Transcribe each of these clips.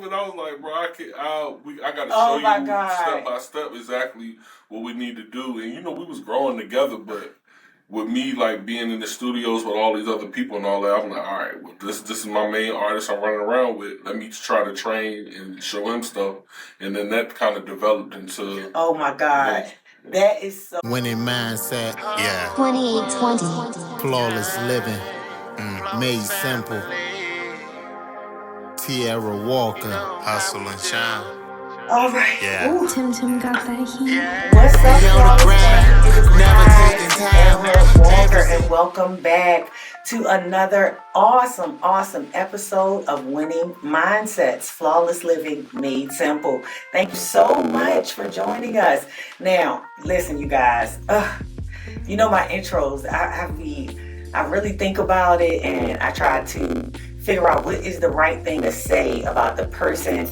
stuff, and I was like, bro, I gotta show you step by step exactly what we need to do. And you know, we was growing together, but with me like being in the studios with all these other people and all that, I'm like, all right, well, this is my main artist I'm running around with. Let me try to train and show him stuff, and then that kind of developed into. Oh my God. That is so winning mindset. Yeah. 2820. Flawless living. Made simple. Tierra Walker. Hustle and shine. all right. Yeah. Ooh. Tim got that heat. What's up, y'all? It is Never taking Tierra Walker, and welcome back to another awesome episode of Winning Mindsets, Flawless Living Made Simple. Thank you so much for joining us. Now, listen, you guys. You know my intros. I really think about it, and I try to figure out what is the right thing to say about the person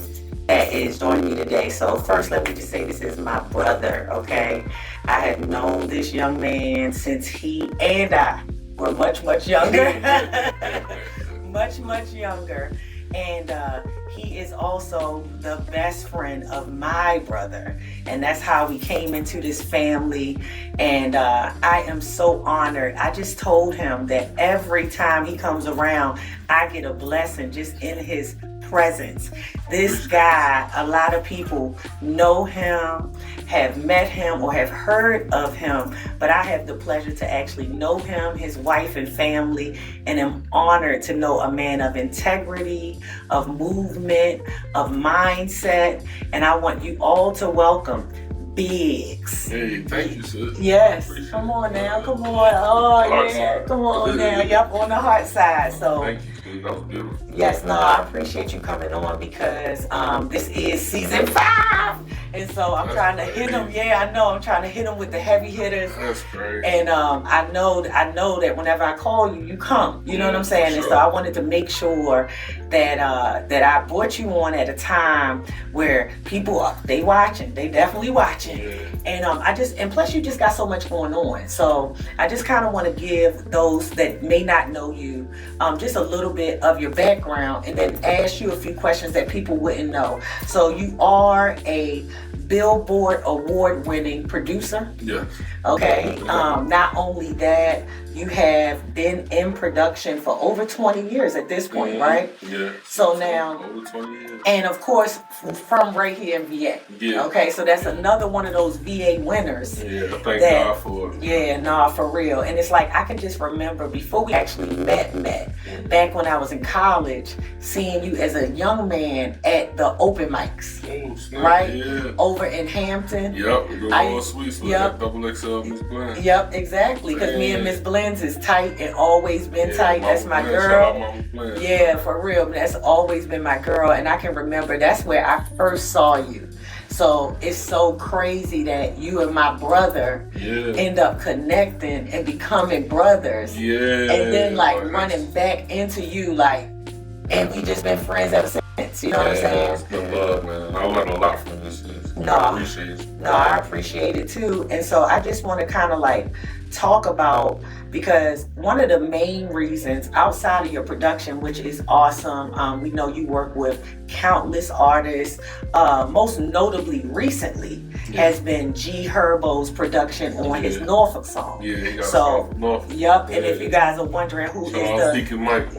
that is joining me today. So first, let me just say this is my brother, okay? I have known this young man since he and I were much younger. much younger. And he is also the best friend of my brother. And that's how we came into this family. And I am so honored. I just told him that every time he comes around, I get a blessing just in his presence. This guy, a lot of people know him, have met him, or have heard of him, but I have the pleasure to actually know him, his wife and family, and am honored to know a man of integrity, of movement, of mindset, and I want you all to welcome Biggz. Hey, thank you, sis. Yes, come on now, come on. Oh yeah, come on now. Yep, on the heart side. So thank you, sis. That was beautiful. Yes, no, I appreciate you coming on because this is season 5. And so I'm trying to hit them. Yeah, I know. I'm trying to hit them with the heavy hitters. That's great. And I know that whenever I call you, you come. You know what I'm saying? Sure. And so I wanted to make sure that I brought you on at a time where people they watching. They definitely watching. Yeah. And plus you just got so much going on. So I just kind of want to give those that may not know you just a little bit of your background, and then ask you a few questions that people wouldn't know. So you are a Billboard award-winning producer. Yes. Okay. Not only that, you have been in production for over 20 years at this point, right? Yeah. So now, over 20 years. And of course, from right here in VA. Yeah. Okay, so that's another one of those VA winners. Yeah, thank God for it. Yeah, nah, for real. And it's like, I can just remember before we actually met, back when I was in college, seeing you as a young man at the open mics. Oh, snap. Right? Yeah. Over in Hampton. Yep, the Royal Suites with that XXL Miss Blend. Yep, exactly. Because me and Miss Blends is tight and always been tight. That's my girl. Yeah, for real. That's always been my girl. And I can remember that's where I first saw you. So it's so crazy that you and my brother end up connecting and becoming brothers. Yeah. And then running back into you and we just been friends ever since. You know what I'm saying? It's good love, man. I learned a lot from this. I appreciate it. No, I appreciate it too. And so I just want to kind of talk about, because one of the main reasons outside of your production, which is awesome, we know you work with countless artists, most notably recently has been G Herbo's production on his Norfolk song. Yeah, he got so Norfolk. Yep, and if you guys are wondering who is the Deacon Mike,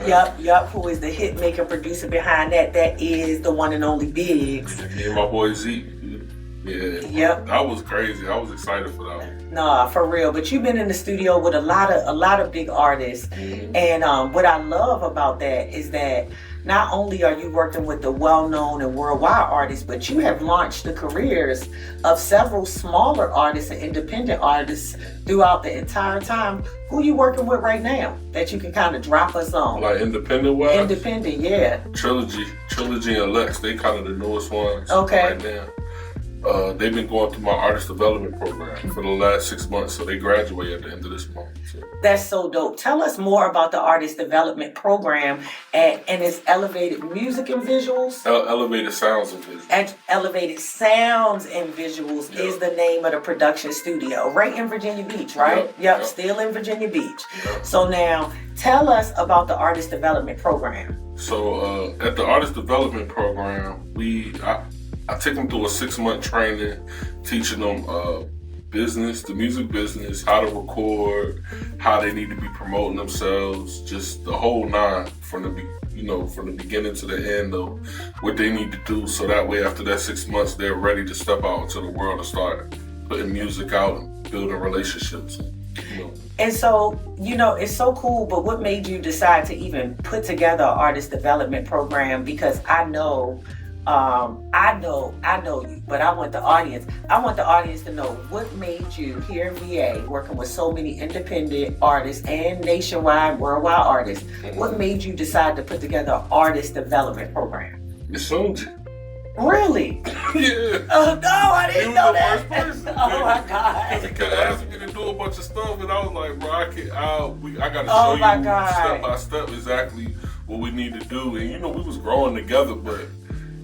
who is the hit maker producer behind that is the one and only Biggz. Me and my boy Zeke. Yeah. Yep. That was crazy. I was excited for that one. Nah, for real. But you've been in the studio with a lot of big artists. Mm-hmm. And what I love about that is that not only are you working with the well-known and worldwide artists, but you have launched the careers of several smaller artists and independent artists throughout the entire time. Who you working with right now that you can kind of drop us on? Like independent-wise? Independent, yeah. Trilogy and Lex, they kind of the newest ones right now. They've been going through my artist development program for the last 6 months, so they graduate at the end of this month. So. That's so dope. Tell us more about the artist development program and its Elevated Music and Visuals. Elevated Sounds and Visuals. And Elevated Sounds and Visuals is the name of the production studio, right in Virginia Beach, right? Yep. Still in Virginia Beach. Yep. So now, tell us about the artist development program. So at the artist development program, I take them through a 6-month training, teaching them business, the music business, how to record, how they need to be promoting themselves, just the whole nine from the beginning to the end of what they need to do. So that way, after that 6 months, they're ready to step out into the world and start putting music out and building relationships. And so, it's so cool, but what made you decide to even put together an artist development program? Because I know you, but I want the audience to know what made you here in VA, working with so many independent artists and nationwide, worldwide artists, what made you decide to put together an artist development program? It's Sonji. Really? Yeah. Oh no, I didn't know that. He was the first person. Oh my God. He kept asking me to do a bunch of stuff, and I was like, bro, I gotta Oh show my you God. step by step exactly what we need to do. And we was growing together, but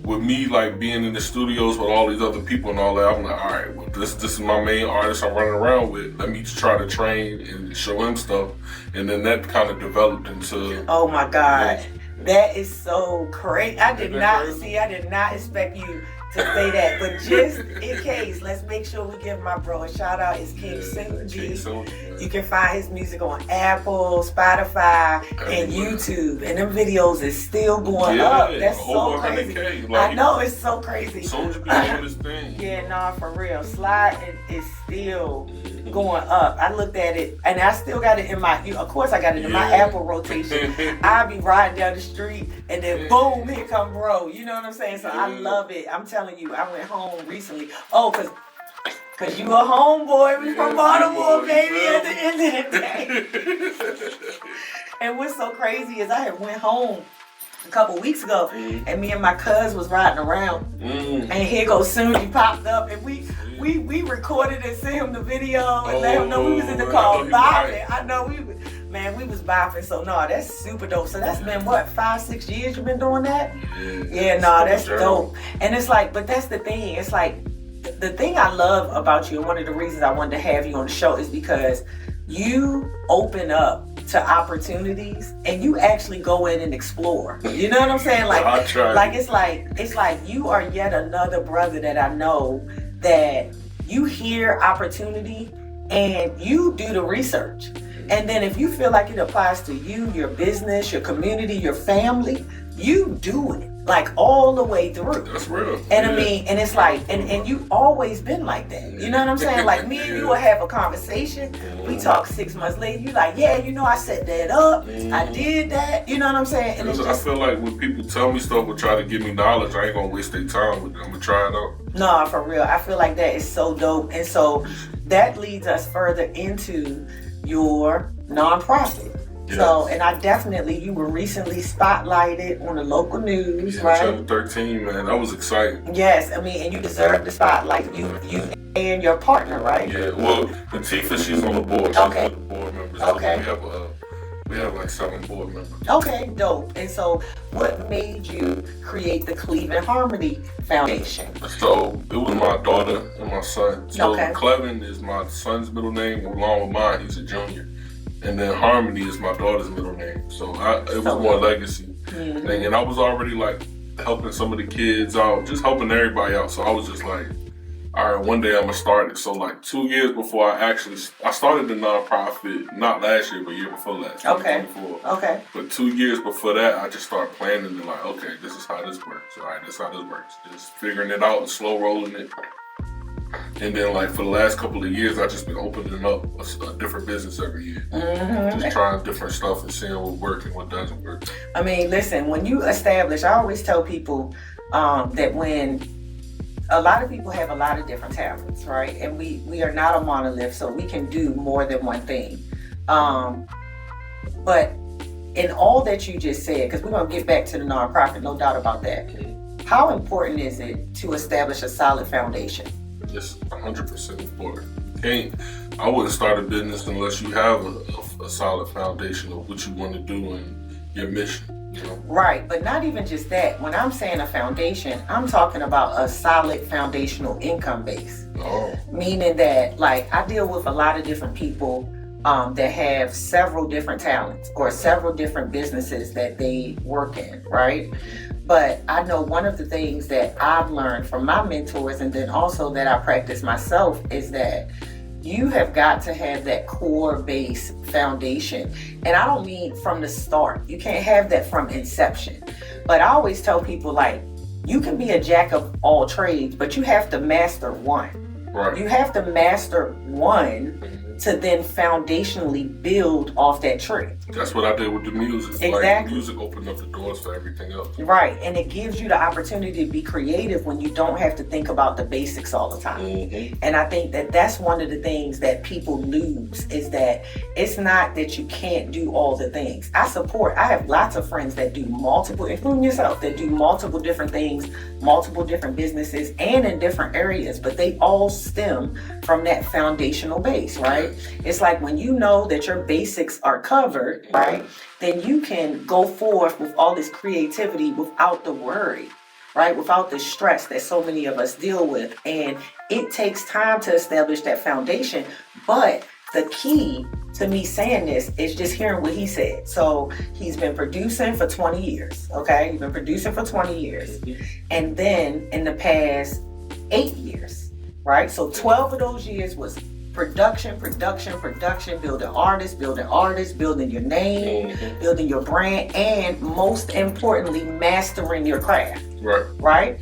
with me like being in the studios with all these other people and all that, I'm like, all right, well, this is my main artist I'm running around with. Let me try to train and show him stuff, and then that kind of developed into. Oh my God. That is so crazy. I did not expect you to say that, but just in case, let's make sure we give my bro a shout out. It's King Sonji. You can find his music on Apple, Spotify, and YouTube, and them videos is still going up. That's so crazy. I know, it's so crazy. Sonji be doing his thing. Yeah, nah, for real. Slide is still going up. I looked at it, and I still got it in my. Of course, I got it in my Apple rotation. I be riding down the street, and then boom, here come bro. You know what I'm saying? So I love it. I'm telling you, I went home recently. Oh, cause you a homeboy. We from Baltimore, baby. At the end of the day. And what's so crazy is I had went home a couple weeks ago, and me and my cuz was riding around, and here goes Sonji popped up, and we recorded and sent him the video and let him know we was in the car bopping. I know we was bopping. So no, that's super dope. So that's been what, 5-6 years you've been doing that? Yeah, no, that's dope. And it's like, but that's the thing. It's like the thing I love about you, and one of the reasons I wanted to have you on the show is because you open up to opportunities and you actually go in and explore. You know what I'm saying? It's like you are yet another brother that I know that you hear opportunity and you do the research. And then if you feel like it applies to you, your business, your community, your family, you do it like all the way through. That's real. And I mean, and it's like, and you've always been like that. You know what I'm saying? Like me and you will have a conversation. We talk 6 months later. You like, yeah, I set that up. I did that. You know what I'm saying? And I feel like when people tell me stuff or try to give me knowledge, I ain't gonna waste their time with it. I'm gonna try it out. No, for real. I feel like that is so dope. And so that leads us further into your nonprofit. Yes. So, and you were recently spotlighted on the local news, right? Channel 13, man, that was exciting. Yes, I mean, and you deserve the spotlight. You and your partner, right? Yeah, well, Latifah, she's on the board. She's one of the board members. Okay. We have like 7 board members. Okay, dope. And so, what made you create the Cleven Harmony Foundation? So, it was my daughter and my son. So, Cleven is my son's middle name, along with mine. He's a junior. And then Harmony is my daughter's middle name. So, it was more legacy thing. And I was already like helping some of the kids out, just helping everybody out. So, I was just like, all right, one day I'm gonna start it. So like 2 years before I started the nonprofit, not last year, but year before last. Okay. 2024. Okay. But 2 years before that, I just started planning and like, okay, this is how this works. All right, this is how this works. Just figuring it out and slow rolling it. And then like for the last couple of years, I've just been opening up a different business every year. Just trying different stuff and seeing what works and what doesn't work. I mean, listen, when you establish, I always tell people that when a lot of people have a lot of different talents, right? And we are not a monolith, so we can do more than one thing. But in all that you just said, because we're going to get back to the nonprofit, no doubt about that. How important is it to establish a solid foundation? It's 100% important. I wouldn't start a business unless you have a solid foundation of what you want to do and your mission. You know? Right, but not even just that. When I'm saying a foundation, I'm talking about a solid foundational income base. Oh. Meaning that, like, I deal with a lot of different people that have several different talents or several different businesses that they work in, right? But I know one of the things that I've learned from my mentors, and then also that I practice myself, is that you have got to have that core base foundation. And I don't mean from the start. You can't have that from inception. But I always tell people, like, you can be a jack of all trades, but you have to master one. Right. You have to master one to then foundationally build off that tree. That's what I did with the music. Exactly. Like, the music opened up the doors for everything else. Right, and it gives you the opportunity to be creative when you don't have to think about the basics all the time. And I think that that's one of the things that people lose, is that it's not that you can't do all the things. I have lots of friends that do multiple, including yourself, that do multiple different things, multiple different businesses, and in different areas, but they all stem from that foundational base, right? It's like when you know that your basics are covered, right, then you can go forth with all this creativity without the worry, right? Without the stress that so many of us deal with. And it takes time to establish that foundation. But the key to me saying this is just hearing what he said. So he's been producing for 20 years, okay? He's been producing for 20 years. And then in the past 8 years, right? So 12 of those years was production, building artists, building your name, building your brand, and most importantly, mastering your craft. Right?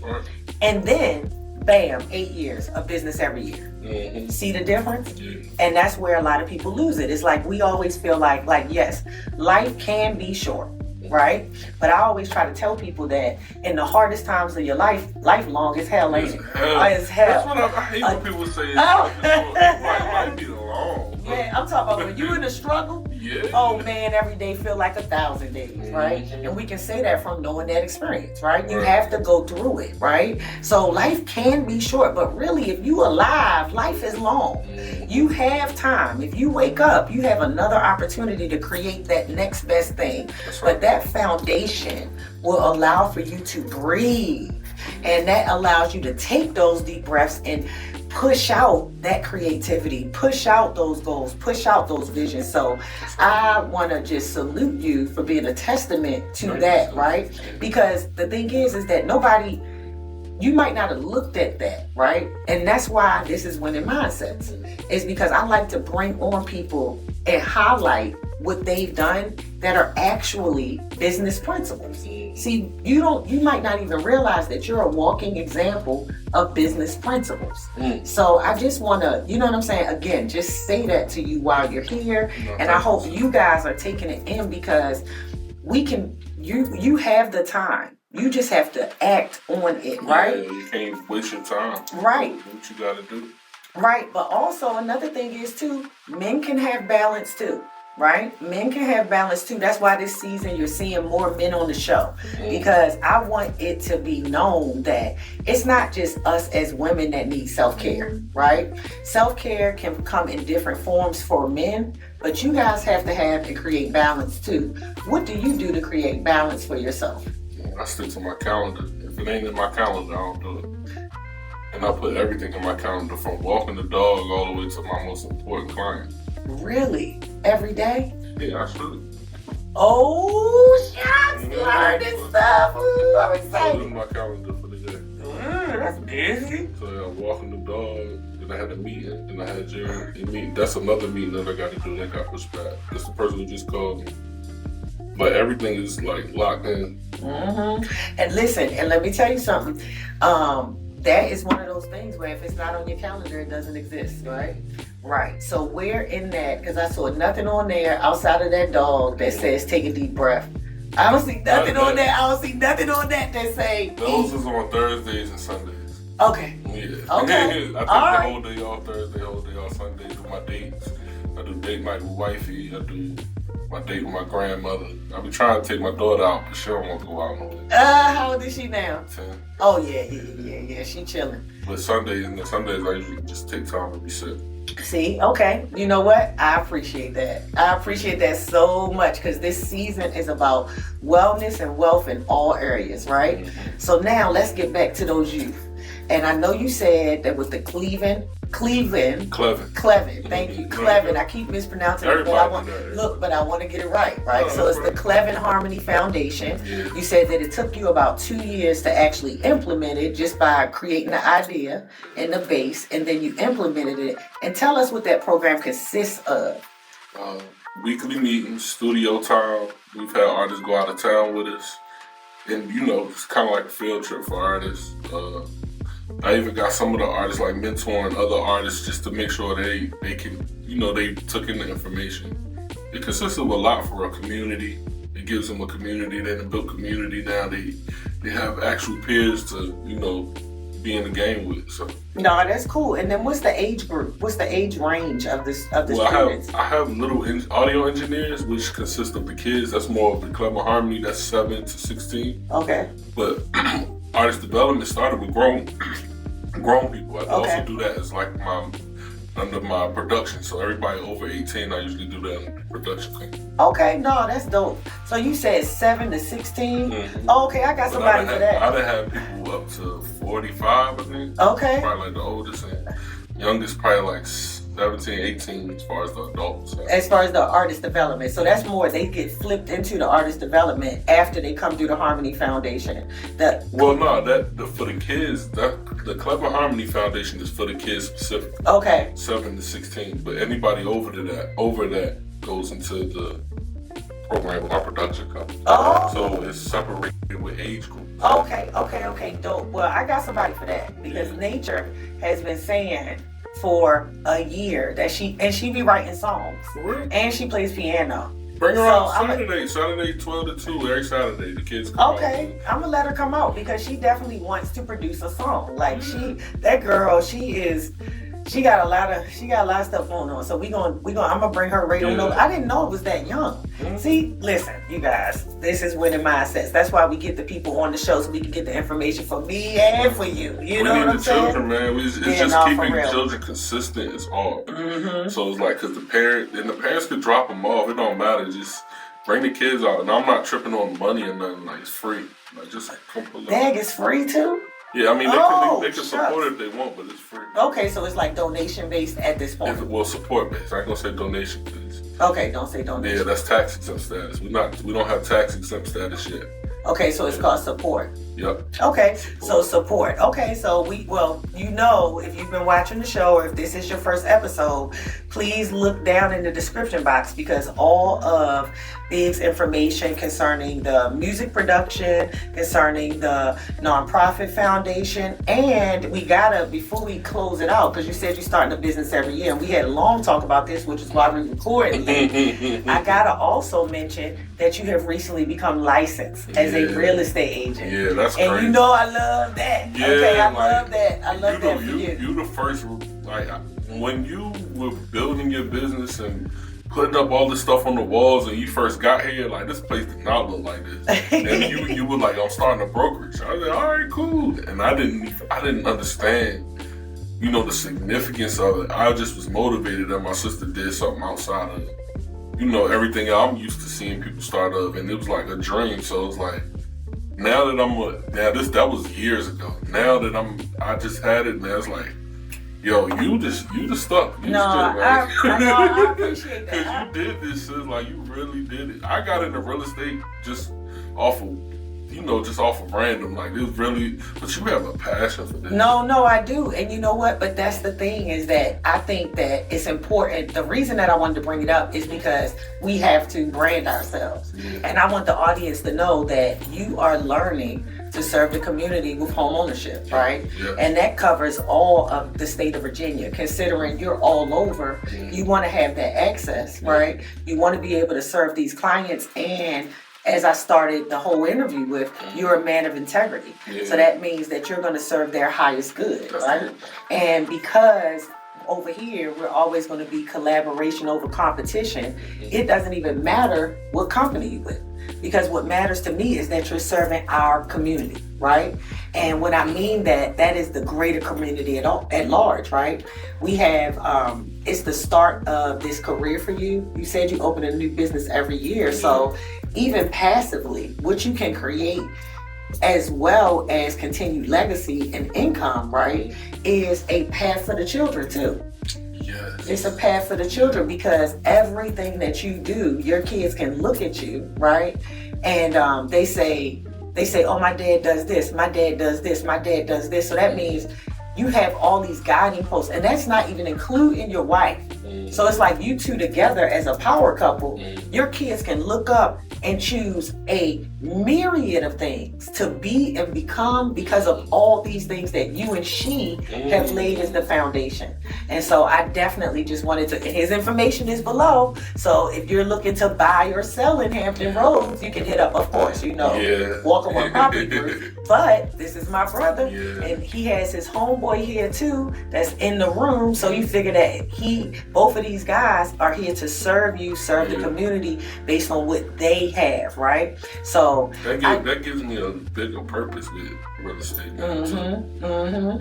And then, bam, 8 years of business every year. See the difference? And that's where a lot of people lose it. It's like we always feel like yes, life can be short, right? But I always try to tell people that in the hardest times of your life long as hell, ain't it? As hell. That's what I hate when people say it might be long. Yeah, I'm talking about when you in a struggle. Yeah. Oh man, every day feel like 1,000 days, right? And we can say that from knowing that experience, right? You have to go through it, right? So life can be short, but really, if you alive, life is long. You have time. If you wake up, you have another opportunity to create that next best thing. But that foundation will allow for you to breathe, and that allows you to take those deep breaths and push out that creativity, push out those goals, push out those visions. So I want to just salute you for being a testament to that, right? Because the thing is that you might not have looked at that, right? And that's why this is Winning Mindsets. Is because I like to bring on people and highlight what they've done that are actually business principles. See, you might not even realize that you're a walking example of business principles. So I just want to, you know what I'm saying? Again, just say that to you while you're here. And I hope you guys are taking it in, because you have the time. You just have to act on it, right? Yeah, you can't waste your time. Right. Do what you got to do. Right. But also another thing is too, men can have balance too. Right? Men can have balance too. That's why this season you're seeing more men on the show, because I want it to be known that it's not just us as women that need self-care, right? Self-care can come in different forms for men, but you guys have to have and create balance too. What do you do to create balance for yourself? I stick to my calendar. If it ain't in my calendar, I don't do it. And I put everything in my calendar, from walking the dog all the way to my most important client. Really? Every day? Yeah, I should. Oh, shots learning stuff. Ooh, I'm I put excited. in my calendar for the day. That's busy. So yeah, I'm walking the dog, then I had a meeting, then I had Jerry meeting. That's another meeting that I got to do that got pushed back. It's the person who just called me. But everything is like locked in. And listen, and let me tell you something. That is one of those things where if it's not on your calendar, it doesn't exist, right? Right. So where in that, because I saw nothing on there outside of that dog that says take a deep breath. I don't see nothing on that. I don't see nothing on that say. Those is on Thursdays and Sundays. Okay. Yeah. Okay. I take the whole day off Thursday, whole day off Sunday, do my dates. I do date night with wifey. I do my date with my grandmother. I be trying to take my daughter out, but she don't want to go out no more. How old is she now? 10. Oh yeah. She chilling. But Sundays I usually just take time to reset. See, okay. You know what? I appreciate that. I appreciate that so much, because this season is about wellness and wealth in all areas, right? So now let's get back to those youth. And I know you said that with the Cleven. Cleven. Thank you, Cleven. I keep mispronouncing it, but I want to get it right. So it's the Cleven Harmony Foundation. Yeah. You said that it took you about 2 years to actually implement it, just by creating the idea and the base, and then you implemented it. And tell us what that program consists of. Weekly meetings, studio time. We've had artists go out of town with us, and it's kind of like a field trip for artists. I even got some of the artists like mentoring other artists just to make sure they can, they took in the information. It consists of a lot for a community. It gives them a community. They done built community now. They have actual peers to, be in the game with. So no, that's cool. And then what's the age group? What's the age range of the students? I have little audio engineers, which consist of the kids. That's more of the Cleven Harmony. That's 7 to 16. Okay. But artist development started with grown people. I also do that as like under my production. So everybody over 18, I usually do that in production. Okay, no, that's dope. So you said 7 to 16? Mm-hmm. Oh, okay, I got somebody for that. I done had people up to 45, I think. Okay. Probably like the oldest, and youngest probably like 17, 18 as far as the adults. As far as the artist development. So that's more, they get flipped into the artist development after they come through the Harmony Foundation. For the kids, the Cleven Harmony Foundation is for the kids specifically. Okay. 7 to 16. But anybody over that goes into the program with our production company. Oh. So it's separated with age groups. Okay, dope. Well, I got somebody for that, because Nature has been saying for a year that she be writing songs. For real? And she plays piano. Bring her out Saturday 12 to 2, every Saturday. The kids come out. Okay, I'm gonna let her come out, because she definitely wants to produce a song. Like that girl, she got a lot of stuff going on. So I'm gonna bring her right on over. I didn't know it was that young. Mm-hmm. See, listen, you guys, this is winning mindsets. That's why we get the people on the show, so we can get the information for me and for you. You know what I'm saying? Children, man. It's just keeping children consistent is hard. Mm-hmm. So it's like, because the parents could drop them off. It don't matter. Just bring the kids out. And I'm not tripping on money or nothing. Like, it's free. Like, just come pull up. Dag is free too? Yeah, I mean, they can support it if they want, but it's free. Okay, so it's like donation based at this point. Support based. I ain't gonna say donation based. Okay, don't say donation. Yeah, that's tax exempt status. We don't have tax exempt status yet. Okay, so it's called support. Yep. Okay, so support. Okay, so if you've been watching the show, or if this is your first episode, please look down in the description box, because all of Biggz information concerning the music production, concerning the nonprofit foundation, and before we close it out, because you said you're starting a business every year, and we had a long talk about this, which is why we recorded it. I gotta also mention that you have recently become licensed as a real estate agent. Yeah, that's crazy. And I love that. Yeah, okay, I love that. I love that for you. You the first, like, when you were building your business and putting up all this stuff on the walls, and you first got here, like, this place did not look like this. And you were like, I'm starting a brokerage. I was like, all right, cool. And I didn't understand, the significance of it. I just was motivated that my sister did something outside of, everything I'm used to seeing people start up, and it was like a dream. So it was like, now that that was years ago. Now that I just had it, man, it's like, yo, you just stuck. I appreciate that. Because you did this shit, like, you really did it. I got into real estate just off of random. Like, it was really, but you have a passion for this. No, I do. And you know what? But that's the thing, is that I think that it's important. The reason that I wanted to bring it up is because we have to brand ourselves. Yeah. And I want the audience to know that you are learning to serve the community with home ownership, right? Yeah. And that covers all of the state of Virginia. Considering you're all over, you want to have that access, right? You want to be able to serve these clients, and as I started the whole interview with, you're a man of integrity. Yeah. So that means that you're going to serve their highest good, right? And because over here, we're always going to be collaboration over competition, it doesn't even matter what company you're with. Because what matters to me is that you're serving our community, right? And when I mean that is the greater community at large, right? We have, it's the start of this career for you. You said you open a new business every year. So even passively, what you can create as well as continued legacy and income, right, is a path for the children too. Yes. It's a path for the children because everything that you do, your kids can look at you, right? And they say, oh, my dad does this, my dad does this, my dad does this. So that means you have all these guiding posts, and that's not even including your wife. So it's like you two together as a power couple, your kids can look up and choose a myriad of things to be and become because of all these things that you and she have laid as the foundation. And so I definitely just wanted to, his information is below. So if you're looking to buy or sell in Hampton Roads, you can hit up, of course, Walker One Property Group. But this is my brother, and he has his homeboy here too that's in the room. So you figure that both of these guys are here to serve you, serve the community based on what they have, right? So that gives me a bigger purpose with real estate.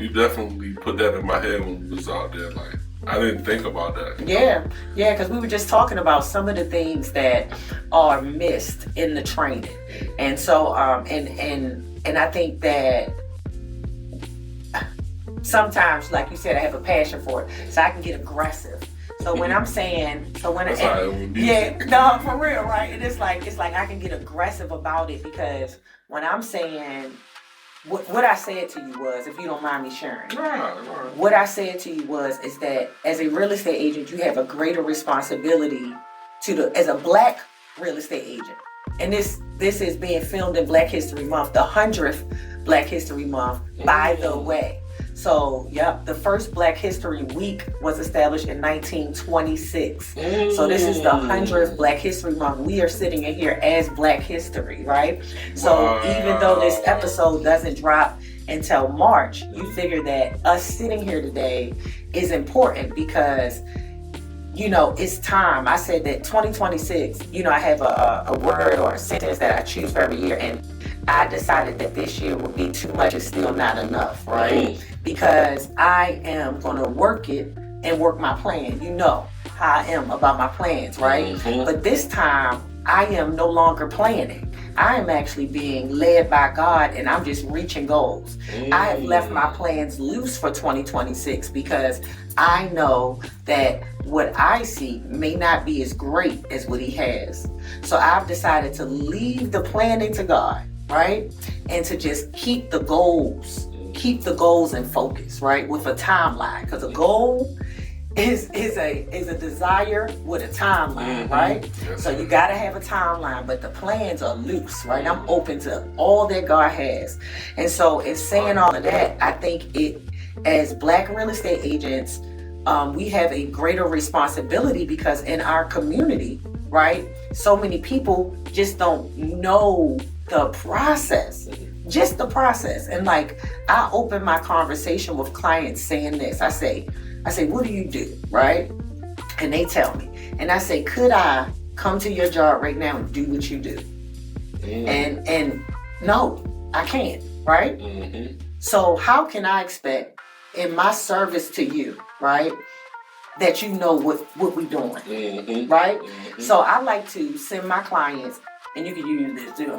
You definitely put that in my head when we was out there. Like, I didn't think about that. Yeah, because we were just talking about some of the things that are missed in the training, and so and I think that sometimes, like you said, I have a passion for it, so I can get aggressive. So when I'm saying, for real, right? And it's like I can get aggressive about it because when I'm saying, what I said to you was, if you don't mind me sharing, what I said to you is that as a real estate agent, you have a greater responsibility as a Black real estate agent. And this is being filmed in Black History Month, the 100th Black History Month, by the way. So, the first Black History Week was established in 1926. So this is the 100th Black History Month. We are sitting in here as Black History, right? So even though this episode doesn't drop until March, you figure that us sitting here today is important because, it's time. I said that 2026, I have a word or a sentence that I choose for every year, and I decided that this year would be too much and still not enough, right? Because I am going to work it and work my plan. You know how I am about my plans, right? But this time, I am no longer planning. I am actually being led by God, and I'm just reaching goals. I have left my plans loose for 2026 because I know that what I see may not be as great as what He has. So I've decided to leave the planning to God, right? And to just keep the goals in focus, right? With a timeline, because a goal is a desire with a timeline, right? So you gotta have a timeline, but the plans are loose, right? I'm open to all that God has. And so in saying all of that, I think as Black real estate agents, we have a greater responsibility because in our community, right, so many people just don't know the process. Just the process. And like, I open my conversation with clients saying this. I say, what do you do, right? And they tell me. And I say, could I come to your job right now and do what you do? And no, I can't, right? So how can I expect in my service to you, right, that you know what we're doing, right? So I like to send my clients, and you can use this too,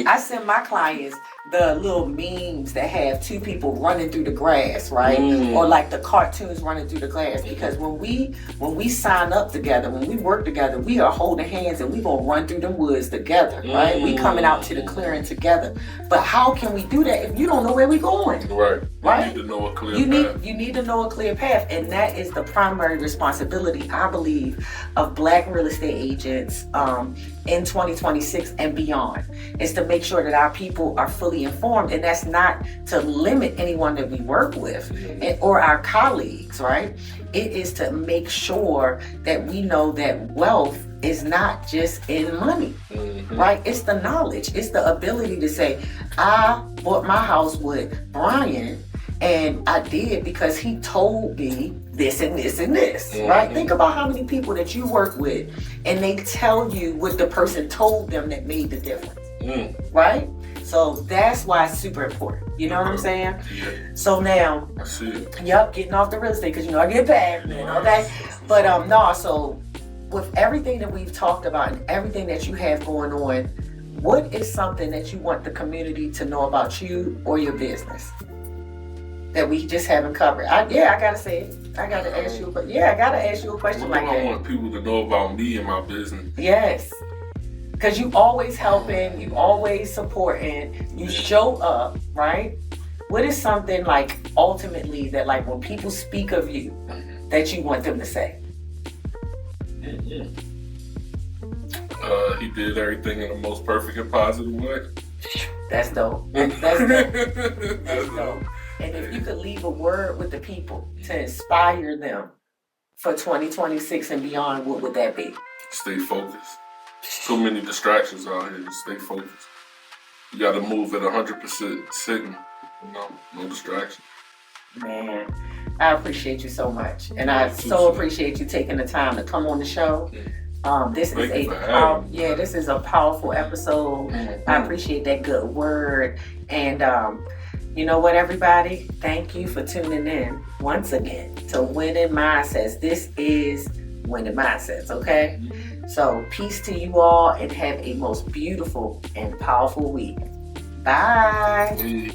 I send my clients the little memes that have two people running through the grass, right? Or like the cartoons running through the grass. Because when we sign up together, when we work together, we are holding hands and we gonna run through the woods together, right? We coming out to the clearing together. But how can we do that if you don't know where we're going? Right? You need to know a clear path. You need to know a clear path, and that is the primary responsibility, I believe, of Black real estate agents in 2026 and beyond, is to make sure that our people are fully informed. And that's not to limit anyone that we work with or our colleagues, right? It is to make sure that we know that wealth is not just in money, right? It's the knowledge. It's the ability to say, I bought my house with Brian, and I did because he told me this and this and this, right? Think about how many people that you work with and they tell you what the person told them that made the difference, right? So that's why it's super important. You know what I'm saying? Yeah. So now, I see. Getting off the real estate because I get passionate, okay? But so with everything that we've talked about and everything that you have going on, what is something that you want the community to know about you or your business that we just haven't covered? I gotta say it. I gotta ask you a question. Yeah, I gotta ask you a question like that. I want people to know about me and my business. Yes. Because you always helping, you always supporting, you show up, right? What is something like ultimately that like when people speak of you that you want them to say? He did everything in the most perfect and positive way. That's dope. That's dope. That's dope. And if you could leave a word with the people to inspire them for 2026 and beyond, what would that be? Stay focused. Too many distractions out here. Just stay focused. You got to move at 100% signal. No distraction. Man, I appreciate you so much, and I so appreciate you taking the time to come on the show. This is a powerful episode. I appreciate that good word, and you know what, everybody? Thank you for tuning in once again to Winning Mindsets. This is Winning Mindsets, okay? So peace to you all, and have a most beautiful and powerful week. Bye.